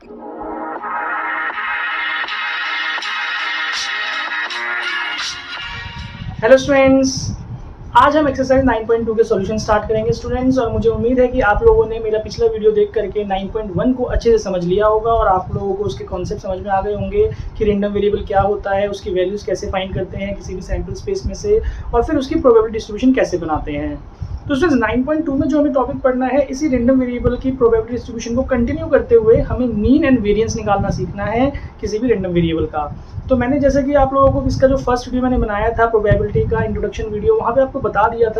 Hello students, आज हम exercise 9.2 के सॉल्यूशन स्टार्ट करेंगे स्टूडेंट्स। और मुझे उम्मीद है कि आप लोगों ने मेरा पिछला वीडियो देख करके 9.1 को अच्छे से समझ लिया होगा और आप लोगों को उसके कॉन्सेप्ट समझ में आ गए होंगे कि रैंडम वेरिएबल क्या होता है, उसकी वैल्यूज़ कैसे फाइंड करते हैं किसी भी सैम्पल स्पेस में से, और फिर उसकी प्रोबेबिलिटी डिस्ट्रीब्यूशन कैसे बनाते हैं। तो स्टूडेंट्स 9.2 में जो हमें टॉपिक पढ़ना है, इसी रैंडम वेरिएबल की प्रोबेबिलिटी डिस्ट्रीब्यूशन को कंटिन्यू करते हुए हमें मीन एंड वेरिएंस निकालना सीखना है किसी भी रैंडम वेरिएबल का। तो मैंने जैसे कि आप लोगों को इसका जो फर्स्ट वीडियो मैंने बनाया था प्रोबेबिलिटी का इंट्रोडक्शन वीडियो, वहाँ पे आपको बता दिया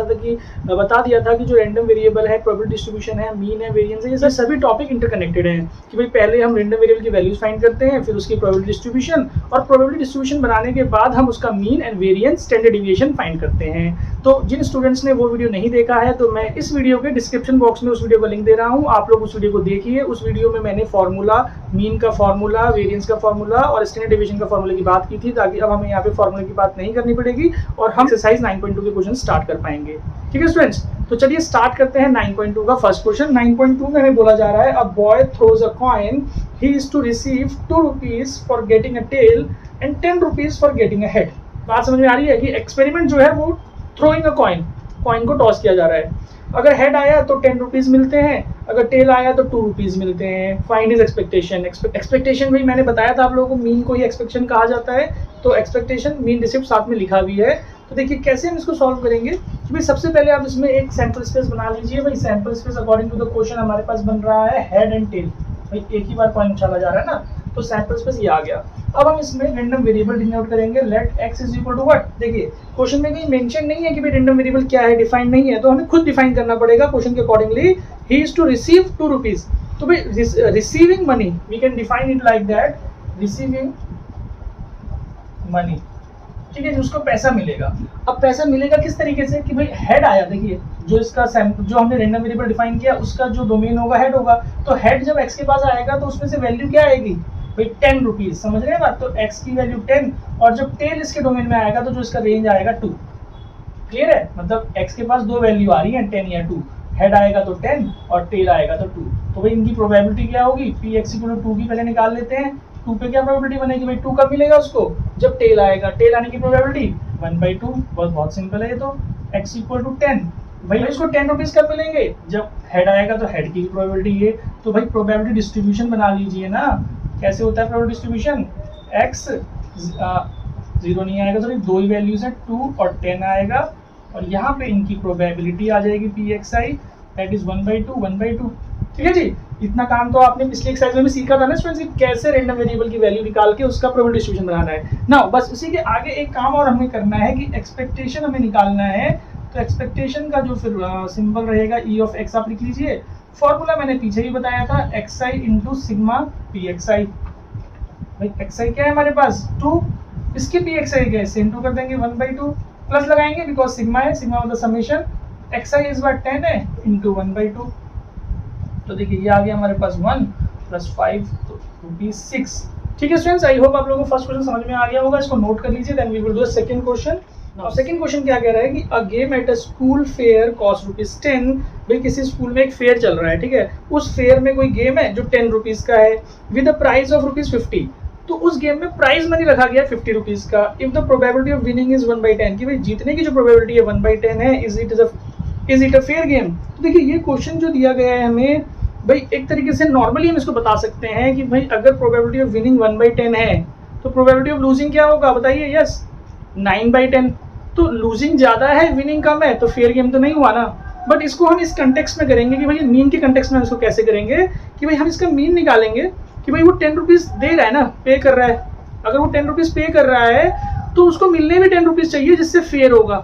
था कि जो रैंडम वेरिएबल है, प्रोबेबिलिटी डिस्ट्रीब्यूशन है, मीन है, वेरिएंस है, ये सभी टॉपिक इंटरकनेक्टेड हैं कि भाई पहले हम रैंडम वेरिएबल की वैल्यूज फाइंड करते हैं, फिर उसकी प्रोबेबिलिटी डिस्ट्रीब्यूशन, और प्रोबेबिलिटी डिस्ट्रीब्यूशन बनाने के बाद हम उसका mean and variance standard deviation find करते हैं। तो जिन स्टूडेंट्स ने वो वीडियो नहीं देखा है, तो मैं इस वीडियो के डिस्क्रिप्शन बॉक्स में उस वीडियो का लिंक दे रहा हूँ, आप लोग उस वीडियो को देखिए। उस वीडियो में मैंने फार्मूला, मीन का फार्मूला, वेरिएंस का फार्मूला और स्टैंडर्ड डिवीजन का फार्मूला की बात की थी, ताकि अब हमें यहाँ पे फार्मूले की बात नहीं करनी पड़ेगी और हम एक्सरसाइज 9.2 के क्वेश्चन स्टार्ट कर पाएंगे। ठीक है स्टूडेंट्स, तो चलिए स्टार्ट करते हैं 9.2 का फर्स्ट क्वेश्चन। 9.2 में हमें बोला जा रहा है, a boy throws a coin, he is to receive 2 rupees for getting a tail and 10 rupees for getting a head. बात समझ में आ रही है कि एक्सपेरिमेंट जो है वो थ्रोइंग अ कॉइन को टॉस किया जा रहा है। अगर हेड आया तो 10 रुपीज मिलते हैं, अगर टेल आया तो 2 रुपीज मिलते हैं। Find is expectation. एक्सपेक्टेशन भी मैंने बताया था आप लोगों को, मीन को ही एक्सपेक्टेशन कहा जाता है, तो एक्सपेक्टेशन मीन रिसिप्ट साथ में लिखा भी है। तो देखिए कैसे हम इसको सॉल्व करेंगे। तो भाई सबसे पहले आप इसमें एक सैंपल स्पेस बना लीजिए। भाई sample space according to the question हमारे पास बन रहा है हेड एंड टेल। भाई एक ही बार कॉइन उछाला जा रहा है ना, तो सैंपल स्पेस ये आ गया। अब हम इसमें रैंडम वेरिएबल डिनोट करेंगे, let X is equal to what. देखिए क्वेश्चन में कहीं मेंशन नहीं है कि भाई रैंडम वेरिएबल क्या है, डिफाइन नहीं है, तो हमें खुद डिफाइन करना पड़ेगा क्वेश्चन के accordingly. He is to receive 2 rupees. तो भाई receiving money, we can define it like that, receiving money. ठीक है, उसको पैसा मिलेगा। अब पैसा मिलेगा किस तरीके से कि भाई हेड आया। देखिए जो इसका जो हमने रैंडम वेरिएबल डिफाइन किया उसका जो डोमेन होगा हेड होगा, तो हेड जब एक्स के पास आएगा तो उसमें से वैल्यू क्या आएगी भाई 10 रुपीज। समझ रहे हैं बात, तो एक्स की वैल्यू 10, और जब टेल इसके डोमेन में आएगा तो जो इसका रेंज आएगा 2। क्लियर है, मतलब एक्स के पास 2 वैल्यू आ रही है, 10 या 2। हेड आएगा तो 10 और टेल आएगा तो 2। तो भाई इनकी प्रोबेबिलिटी क्या होगी, पी एक्स इक्वल टू 2 की पहले निकाल लेते हैं। 2 पे क्या प्रोबेबिलिटी बनेगी भाई, 2 कब मिलेगा उसको, जब टेल आएगा। टेल आने की प्रोबेबिलिटी 1/2। बहुत सिंपल है ये तो। x इक्वल टू 10, भाई इसको 10 रुपीज कब मिलेंगे, जब हेड आएगा, तो हेड की प्रोबेबिलिटी ये। तो भाई प्रोबेबिलिटी डिस्ट्रीब्यूशन बना लीजिए ना। कैसे होता है प्रोबेबिलिटी डिस्ट्रीब्यूशन, x 0 नहीं आएगा, सॉरी 2 ही वैल्यूज है, 2 और 10 आएगा, और यहाँ पे इनकी प्रोबेबिलिटी आ जाएगी pxi, दैट इज 1/2। ठीक है जी, इतना काम तो आपने पिछले एक्सरसाइज में भी सीखा था ना स्टूडेंट्स, कि कैसे रैंडम वेरिएबल की वैल्यू निकाल के उसका प्रोबेबिलिटी डिस्ट्रीब्यूशन बनाना है ना। बस उसी के आगे एक काम और हमें करना है कि एक्सपेक्टेशन हमें निकालना है। तो एक्सपेक्टेशन का जो फिर सिंबल रहेगा ई ऑफ एक्स, आप लिख लीजिए। फॉर्मूला मैंने पीछे ही बताया था, xi इंटू सिग्मा pxi। भाई xi क्या है हमारे पास 2, इसके pxi क्या है, सेम 2 कर देंगे, 1/2 प्लस लगाएंगे बिकॉज सिग्मा है, सिग्मा मतलब समेशन, xi इस बार 10 है इंटू 1/2। तो देखिए ये आ गया हमारे पास 1 + 5 तो ₹6। ठीक है स्टूडेंट्स, आई होप आप लोगों को फर्स्ट क्वेश्चन समझ में आ गया होगा। इसको नोट कर लीजिए, then we will do the second question. Now second question क्या कह रहा है कि a game at a school fair cost ₹10। भाई किसी स्कूल में एक फेयर चल रहा है, ठीक है, उस फेयर में कोई गेम है जो 10 रुपीज का है, विद अ प्राइस ऑफ ₹50। तो उस गेम में प्राइस मनी रखा गया 50 रुपीज का। If the probability of winning is 1/10, कि भाई जीतने की जो प्रोबेबिलिटी है 1/10 है, is it a fair game. तो देखिए ये क्वेश्चन जो दिया गया है हमें, भाई एक तरीके से नॉर्मली हम इसको बता सकते हैं कि भाई अगर प्रोबेबिलिटी ऑफ विनिंग 1/10 है तो प्रोबेबिलिटी ऑफ लूजिंग क्या होगा बताइए, यस 9/10। तो लूजिंग ज्यादा है, विनिंग कम है, तो फेयर गेम तो नहीं हुआ ना। बट इसको हम इस कंटेक्स्ट में करेंगे कि भाई मीन के कंटेक्स्ट में हम इसको कैसे करेंगे कि भाई हम इसका मीन निकालेंगे कि भाई वो 10 रुपीज दे रहा है ना, पे कर रहा है। अगर वो 10 रुपीज पे कर रहा है तो उसको मिलने में 10 रुपीज चाहिए, जिससे फेयर होगा।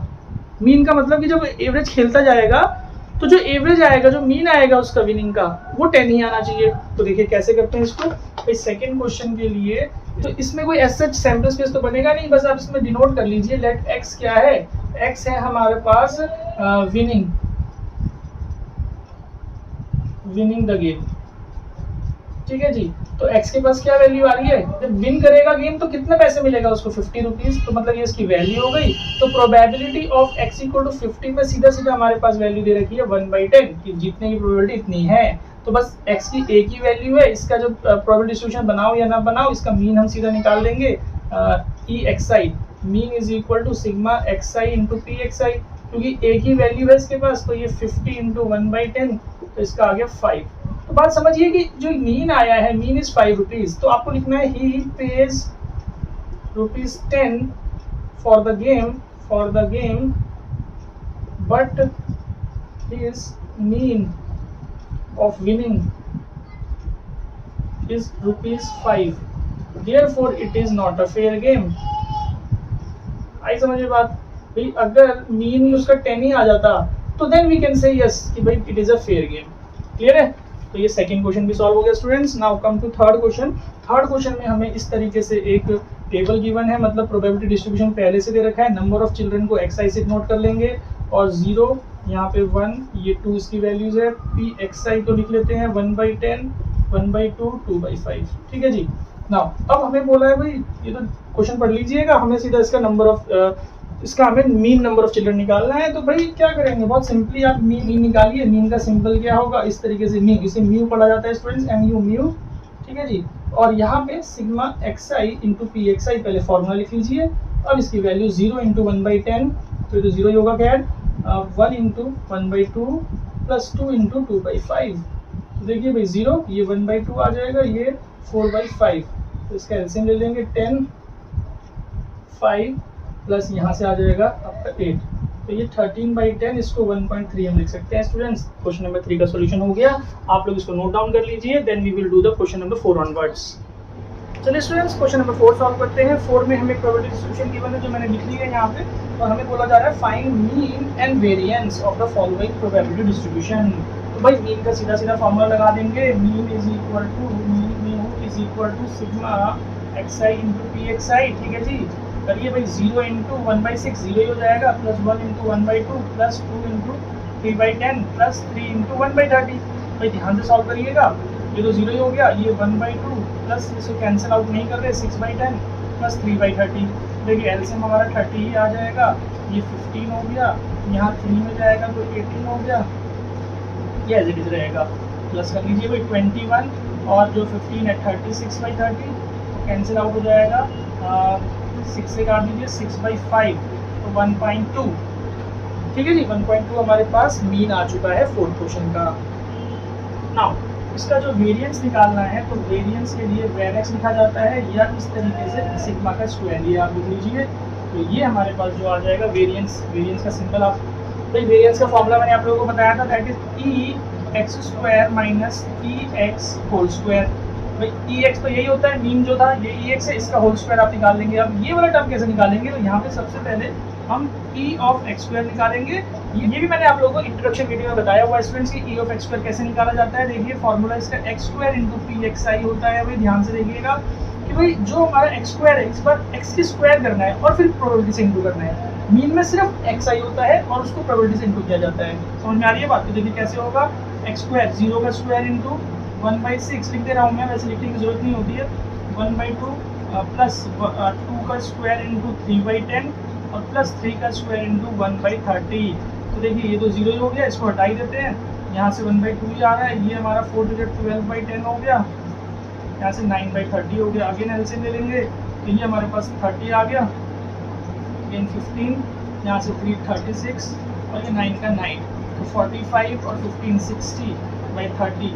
मीन का मतलब कि जब एवरेज खेलता जाएगा तो जो एवरेज आएगा, जो मीन आएगा उसका विनिंग का, वो 10 ही आना चाहिए। तो देखिए कैसे करते हैं इसको। इस सेकंड क्वेश्चन के लिए तो इसमें कोई एज सच सैंपल स्पेस तो बनेगा नहीं, बस आप इसमें डिनोट कर लीजिए, लेट एक्स क्या है, एक्स है हमारे पास विनिंग द गेम। ठीक है जी, तो x के पास क्या वैल्यू आ रही है, जब विन करेगा गेम तो कितने पैसे मिलेगा उसको 50 रुपीज, तो मतलब ये इसकी वैल्यू हो गई। तो probability of x equal to 50 में सीधा सीधा हमारे पास वैल्यू दे रखी है 1/10 कि जीतने की प्रोबेबिलिटी इतनी है। तो बस x की एक ही वैल्यू है, इसका जो प्रोबेबिलिटी डिस्ट्रीब्यूशन बनाओ या ना बनाओ, इसका मीन हम सीधा निकाल लेंगे। E X I mean is equal to sigma X I into P X I, क्योंकि एक ही वैल्यू है इसके पास, तो ये 50 इंटू 1/10, तो इसका आ गया 5। तो बात समझिए कि जो मीन आया है, मीन इज 5 रुपीज, तो आपको लिखना है ही page ₹10 for the game but his mean of winning is ₹5, therefore it is not a fair game। आई समझिए बात भाई, अगर मीन उसका 10 ही आ जाता तो then we can say yes कि भाई it is a fair game. Clear है? तो ये सेकंड क्वेश्चन भी सॉल्व हो गया students. Now come to third question. Third question में हमें इस तरीके से एक टेबल गिवन है, मतलब प्रोबेबिलिटी डिस्ट्रीब्यूशन पहले से दे रखा है, नंबर ऑफ चिल्ड्रन को एक्स आई से नोट कर लेंगे, और 0 यहाँ पे 1, ये 2 इसकी वैल्यूज है, पी एक्स आई तो लिख लेते हैं 1/10, 1/2, 2/5। ठीक है जी। नाउ अब हमें बोला है भाई, ये तो क्वेश्चन पढ़ लीजिएगा, हमें सीधा इसका नंबर ऑफ इसका हमें मीन नंबर ऑफ चिल्ड्रन निकालना है। तो भाई क्या करेंगे, बहुत सिंपली आप मीन निकालिए। मीन का सिंपल क्या होगा, इस तरीके से मीन, इसे म्यू पढ़ा जाता है स्टूडेंट्स, MU म्यू। ठीक है जी। और यहाँ पे sigma X I into P X आई, पहले फॉर्मूला लिख लीजिए। अब इसकी वैल्यू 0 इंटू 1/10, तो ये तो 0 ही होगा कैड, 1 इंटू 1/2 प्लस 2 इंटू 2/5। तो देखिए भाई 0, ये 1/2 आ जाएगा, ये 4/5, तो इसका एलसीएम ले लेंगे 10, 5 प्लस यहाँ से आ जाएगा आपका 8, तो ये 13/10, इसको 1.3 हम लिख सकते हैं स्टूडेंट्स। क्वेश्चन नंबर 3 का सॉल्यूशन हो गया। आप लोग इसको नोट डाउन कर लीजिए, then we will do the question number 4 onwards. चलिए स्टूडेंट्स क्वेश्चन नंबर 4 सॉल्व करते हैं। 4 में हमें प्रोबेबिलिटी डिस्ट्रीब्यूशन गिवन है, जो मैंने लिख ली है यहाँ पे, और हमें बोला जा रहा है find mean and variance of the following probability distribution. तो भाई मीन का सीधा सीधा फॉर्मूला लगा देंगे, mean is equal to sigma X I into P X I. ठीक है जी। करिए भाई 0 इंटू 1/6, 0 ही हो जाएगा, plus 1 into 1/2 plus 2 into 3/10 plus 3 into 1/30। भाई ध्यान से सॉल्व करिएगा, ये तो 0 ही हो गया, ये 1/2 प्लस इसे कैंसिल आउट नहीं कर रहे, 6/10 प्लस 3/30। देखिए एलसीएम हमारा 30 ही आ जाएगा, ये 15 हो गया, यहाँ 3 में जाएगा तो 18 हो गया, ये एज इट इज रहेगा। प्लस कर लीजिए भाई 21, और जो 15 है 36/30, तो कैंसिल आउट हो जाएगा, 6 से काट दीजिए, 6/5, तो 1.2। ठीक है जी, 1.2 हमारे पास मीन आ चुका है फोर्थ क्वेश्चन का। नाउ इसका जो वेरिएंस निकालना है, तो वेरिएंस के लिए वेरेक्स लिखा जाता है, या इस तरीके से सिग्मा का स्क्वायर, ये आप लिख लीजिए। तो ये हमारे पास जो आ जाएगा वेरिएंस का सिंबल, आप भाई वेरिएंस का फॉर्मूला मैंने आप लोगों को बताया था, that is EX² minus EX whole square. भाई EX तो यही होता है, मीन जो था ये EX है, इसका होल स्क्वायर आप निकाल लेंगे। अब ये वाला टर्म कैसे निकालेंगे, तो यहाँ पे सबसे पहले हम E ऑफ x² निकालेंगे। ये भी मैंने आप लोगों को इंट्रोडक्शन वीडियो में बताया हुआ स्टूडेंट्स की E ऑफ x² कैसे निकाला जाता है। देखिए फॉर्मूला इसका x² इंटू PXI होता है। भाई ध्यान से देखिएगा कि भाई जो हमारा x² है, इस बार x की स्क्वायर करना है और फिर प्रोबेबिलिटी से इंटू करना है। मीन में सिर्फ xi होता है और उसको प्रोबेबिलिटी से इंटू किया जाता है। समझ में आ रही है बात? तो देखिए कैसे होगा, x², 0 का स्क्वायर इंटू 1/6 लिख दे रहा हूँ मैं, वैसे लिखने की जरूरत नहीं होती है, 1/2 प्लस 2 का स्क्वायर इंटू 3/10 और प्लस 3 का स्क्वायर इंटू 1/30। तो देखिए ये तो 0 ही हो गया, इसको हटा ही देते हैं, यहाँ से 1/2 ही आ रहा है, ये हमारा 4 डिजिट 12/10 हो गया, यहाँ से 9/30 हो गया। अगेन एलसीएम ले लेंगे, तो ये हमारे पास 30 आ गया, अगेन 15, यहाँ से 3 36 और ये 9 का 9, तो 45 और 15 60/30।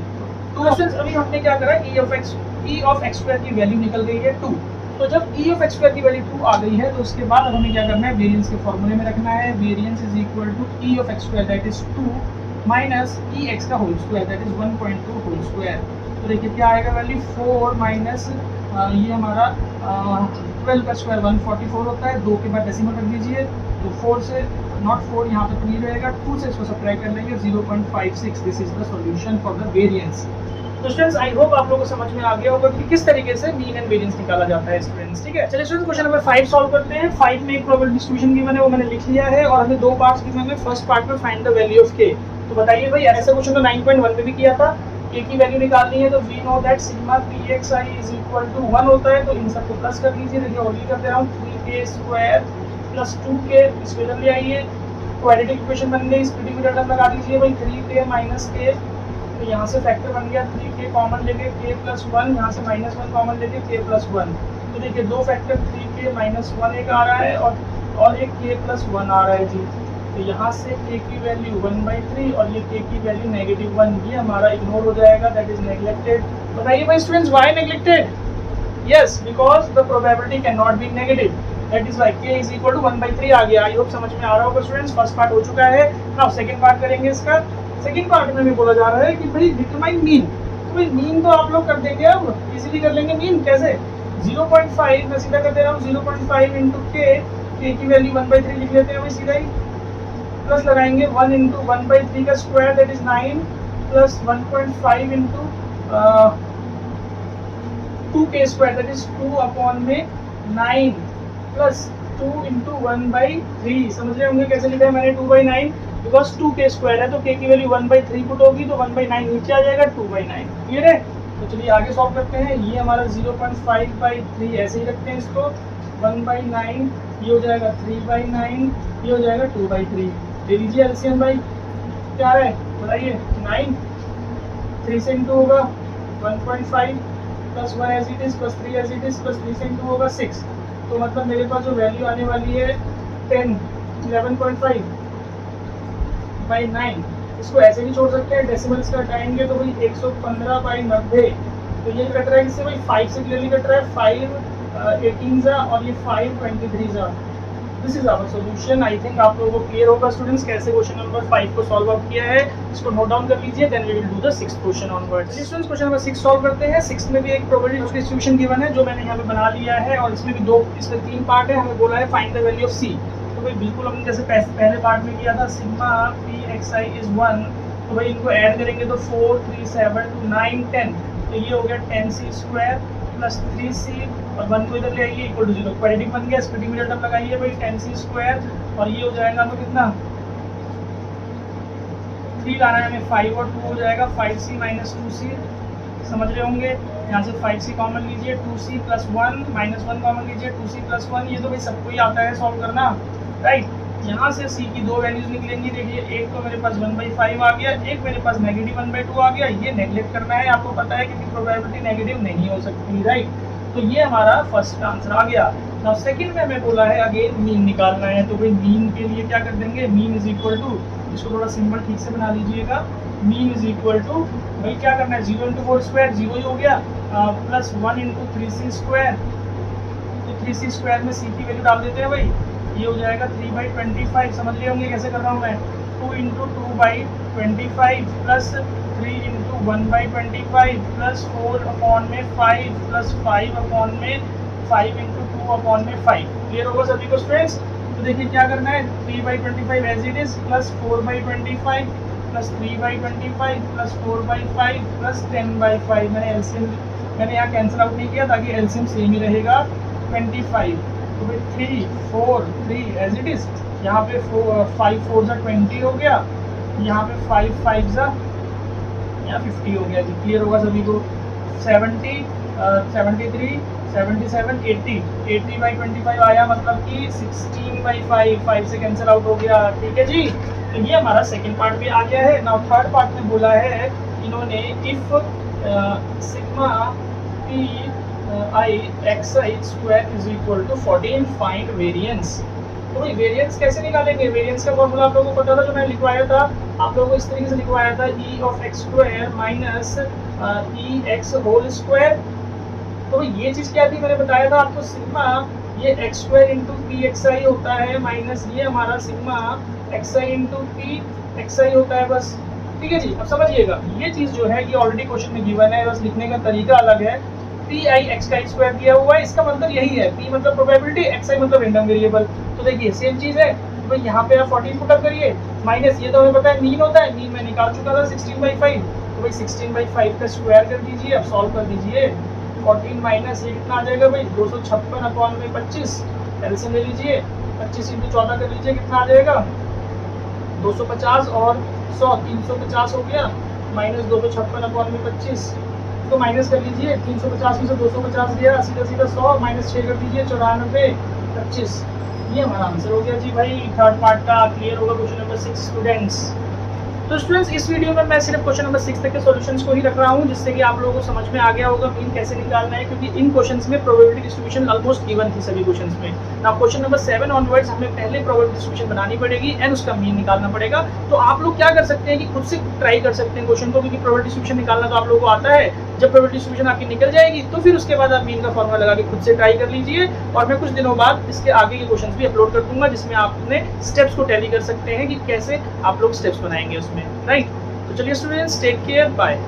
तो स्टूडेंट्स अभी हमने क्या करा, E ऑफ x² की वैल्यू निकल गई है 2। तो जब E ऑफ x² की वैल्यू 2 आ गई है, तो उसके बाद अब हमें क्या करना है, वेरिएंस के फॉर्मूले में रखना है। Variance is equal to E of x² that is 2 minus EX का whole square that is 1.2 whole square. तो देखिए क्या आएगा वैल्यू, 4 माइनस ये हमारा 12 का स्क्वायर 144 होता है, 2 के बाद डेसिमल रख दीजिए, तो 4 से नॉट 4 यहाँ पे 3 रहेगा, 2 से इसको सब्ट्रैक्ट कर लेंगे 0.56। This is the solution for the variance. तो स्टूडेंट्स आई होप आप लोगों को समझ में आ गया होगा कि किस तरीके से मीन एंड वेरिएंस निकाला जाता है स्टूडेंट्स। ठीक है, चलिए स्टूडेंट्स क्वेश्चन नंबर 5 सॉल्व करते हैं। 5 में एक प्रोबेबिलिटी डिस्ट्रीब्यूशन गिवन है, वो मैंने लिख लिया है, और हमें 2 पार्ट्स गिवन है। फर्स्ट पार्ट में find the value of k। तो बताइए भाई, ऐसा क्वेश्चन तो 9.1 में भी किया था, k की वैल्यू निकालनी है, तो we know that sigma pxi is equal to 1 होता है, तो इन सबको प्लस कर लीजिए। देखिए ऑलरेडी कर दे रहा हूँ, 3k² प्लस 2k, इसको इधर ले आइए, क्वाड्रेटिक इक्वेशन बन गई, स्प्लिटिंग मेथड लगा दीजिए भाई, 3k माइनस k तो यहाँ से फैक्टर बन गया 3k कॉमन लेके k+1, यहाँ से -1 कॉमन लेके k+1। तो देखिए दो फैक्टर 3k -1 एक आ रहा है और एक k+1 आ रहा है जी। तो यहाँ से k की वैल्यू 1/3 और ये k की वैल्यू -1, ये हमारा इग्नोर हो जाएगा, दैट इज नेग्लेक्टेड। बताइए भाई students, why neglected? Yes, because the probability can not be negative, that is why k is equal to 1/3 आ गया। आई होप समझ में आ रहा होगा स्टूडेंट्स। फर्स्ट पार्ट हो चुका है, नाउ सेकंड पार्ट करेंगे इसका। सेकंड पार्ट में भी बोला जा रहा है कि भाई डिटरमाइन मीन। तो भाई मीन तो आप लोग कर देंगे, अब इजीली कर लेंगे मीन। कैसे? 0.5 मैं सीधा कर दे रहा हूँ, 0.5 इंटू k की वैल्यू 1/3 लिख लेते हैं भाई सीधा ही, प्लस लगाएंगे 1 इंटू 1/3 का square that is 9 plus 1.5 into 2k square that is 2/9 plus 2 into 1/3। समझ रहे होंगे कैसे लिखा है मैंने 2/9, बिकॉज 2k स्क्वायर है तो k की वैल्यू 1/3 पुट होगी तो 1/9 नीचे आ जाएगा 2/9। क्लियर है? तो चलिए आगे सॉल्व करते हैं। ये हमारा 0.5/3 ऐसे ही रखते हैं इसको, 1/9 ये हो जाएगा 3/9, ये हो जाएगा 2/3। ले लीजिए एलसीएम भाई, क्या है बताइए? 9 3 से इंटू होगा 1.5 plus 1 as it is plus 3 as it is plus 3 से इंटू होगा 6। तो मतलब मेरे पास जो वैल्यू आने वाली है 11.5/9। इसको ऐसे भी छोड़ सकते हैं, डेसिमल्स का हटाएंगे तो भाई 115/90। तो ये कट रहा है किससे भाई? 5 से क्लियरली कट रहा है, 5 18 और ये 5 23। This is our solution. I think आप लोगों को क्लियर होगा स्टूडेंट्स कैसे क्वेश्चन नंबर 5 को सॉल्व आउट किया है। इसको नोट डाउन कर लीजिए, then we will do the 6th question onwards. Students question number 6 solve करते हैं। 6 में भी एक प्रोबेबिलिटी डिस्ट्रीब्यूशन गिवन है जो मैंने यहाँ पे बना लिया है, और इसमें भी इसमें 3 पार्ट है। हमें बोला है find the value of c। तो भाई बिल्कुल हमने जैसे पहले पार्ट में किया था, सिग्मा pxi इज 1। तो भाई इनको ऐड करेंगे तो 4 3 7 2 9 10। तो ये हो गया 10c स्क्वायर प्लस 3c और 1 को इधर ले आइए इक्वल टू 0। क्वाड्रेटिक बन गया, स्प्लिटिंग में टर्म लगाइए भाई 10c स्क्वायर और ये हो जाएगा तो कितना 3 लाना है हमें, 5 और 2 हो जाएगा 5c माइनस 2c। समझ रहे होंगे? यहाँ से 5c कॉमन लीजिए, 2c प्लस 1 माइनस 1 कॉमन लीजिए, 2c प्लस 1। ये तो भाई सबको ही आता है सॉल्व करना, राइट। यहाँ से c की 2 वैल्यूज निकलेंगी। देखिए एक तो मेरे पास 1/5 आ गया, एक मेरे पास -1/2 आ गया। ये नेगलेक्ट करना है, आपको पता है क्योंकि प्रोबेबिलिटी नेगेटिव नहीं हो सकती, राइट। तो ये हमारा फर्स्ट आंसर आ गया। नाउ सेकंड में हमें बोला है अगेन मीन निकालना है। तो भाई मीन के लिए क्या कर देंगे? मीन इज इक्वल टू, इसको थोड़ा सिंबल ठीक से बना लीजिएगा। मीन इज इक्वल टू भाई क्या करना है? 0 इंटू 4 स्क्वायर 0 ही हो गया, प्लस 1 इंटू 3c स्क्वायर। तो 3c स्क्वायर में c की वैल्यू डाल देते हैं भाई, ये हो जाएगा 3/25। समझ रहे होंगे कैसे कर रहा हूँ मैं? 2 into 2/25 plus 3 into 1/25 plus 4/5 plus 5/5 into 2/5। Clear होगा सभी को स्टूडेंट्स? तो देखिए क्या करना है, 3/25 as it is plus 4/25 plus 3/25 plus 4/5 plus 10/5। मैंने यहाँ कैंसिल आउट नहीं किया ताकि एलसीएम सेम ही रहेगा 25। तो भाई 3 4 3 एज इट इज। यहाँ पे 5 4 जा 20 हो गया, यहाँ पे 5 5 जा यहाँ 50 हो गया जी। क्लियर होगा सभी को? 70 73 77 80 80/25 आया, मतलब कि 16/5 5 से कैंसिल आउट हो गया। ठीक है जी। तो ये हमारा सेकंड पार्ट भी आ गया है। नाउ थर्ड पार्ट में बोला है इन्होंने if sigma pixi square is equal to 14 find variance. तो भाई वेरिएंस कैसे निकालेंगे? वेरिएंस का फॉर्मूला आप लोगों को पता था जो मैंने लिखवाया था, आप लोगों को इस तरीके से लिखवाया था e of x square minus ex whole square. तो ये चीज़ क्या थी? मैंने बताया था आपको, सिग्मा ये x स्क्वायर इंटू pxi होता है माइनस ये हमारा सिग्मा xi इंटू pxi होता है, बस। ठीक है जी। अब समझिएगा ये चीज़ जो है ये ऑलरेडी क्वेश्चन में गिवन है, बस लिखने का तरीका अलग है। पी आई एक्स का स्क्वायर दिया हुआ है, इसका मतलब यही है, पी मतलब प्रोबेबिलिटी, एक्स आई मतलब रैंडम वेरिएबल। तो देखिए सेम चीज़ है, तो यहाँ पे आप 14 पुट अप करिए, माइनस ये तो हमें पता है मीन होता है, मीन मैं निकाल चुका था 16/5। तो भाई 16/5 का स्क्वायर कर दीजिए, अब सॉल्व कर दीजिए। 14 माइनस ये कितना आ जाएगा भाई 256/25। एलसीएम ले लीजिए, 25 इंटू 14 कर लीजिए, कितना आ जाएगा 250 और 100 350 हो गया, माइनस 256/25 तो माइनस कर लीजिए। 350 में से 250 गया, सीधा सीधा 100 माइनस 6 कर दीजिए, 94/25। ये हमारा आंसर हो गया जी भाई थर्ड पार्ट का। क्लियर होगा क्वेश्चन नंबर 6 स्टूडेंट्स? तो स्टूडेंट्स इस वीडियो में मैं सिर्फ क्वेश्चन नंबर 6 तक के सॉल्यूशंस को ही रख रहा हूं, जिससे कि आप लोगों को समझ में आ गया होगा मीन कैसे निकालना है, क्योंकि इन क्वेश्चंस में प्रोबेबिलिटी डिस्ट्रीब्यूशन ऑलमोस्ट गिवन थी सभी क्वेश्चंस में। नाउ क्वेश्चन नंबर 7 ऑनवर्ड्स हमें पहले प्रोबेबिलिटी डिस्ट्रीब्यूशन बनानी पड़ेगी एंड उसका मीन निकालना पड़ेगा। तो आप लोग क्या कर सकते हैं कि खुद से ट्राई कर सकते हैं क्वेश्चन को, क्योंकि प्रोबेबिलिटी डिस्ट्रीब्यूशन निकालना तो आप लोगों को आता है। जब प्रोबेबिलिटी डिस्ट्रीब्यूशन आपकी निकल जाएगी तो फिर उसके बाद आप मीन का फॉर्मूला लगा के खुद से ट्राई कर लीजिए, और मैं कुछ दिनों बाद इसके आगे के क्वेश्चंस भी अपलोड कर दूंगा, जिसमें आप अपने स्टेप्स को टैली कर सकते हैं कि कैसे आप लोग स्टेप्स बनाएंगे उसमें, राइट। तो चलिए स्टूडेंट्स, टेक केयर, बाय।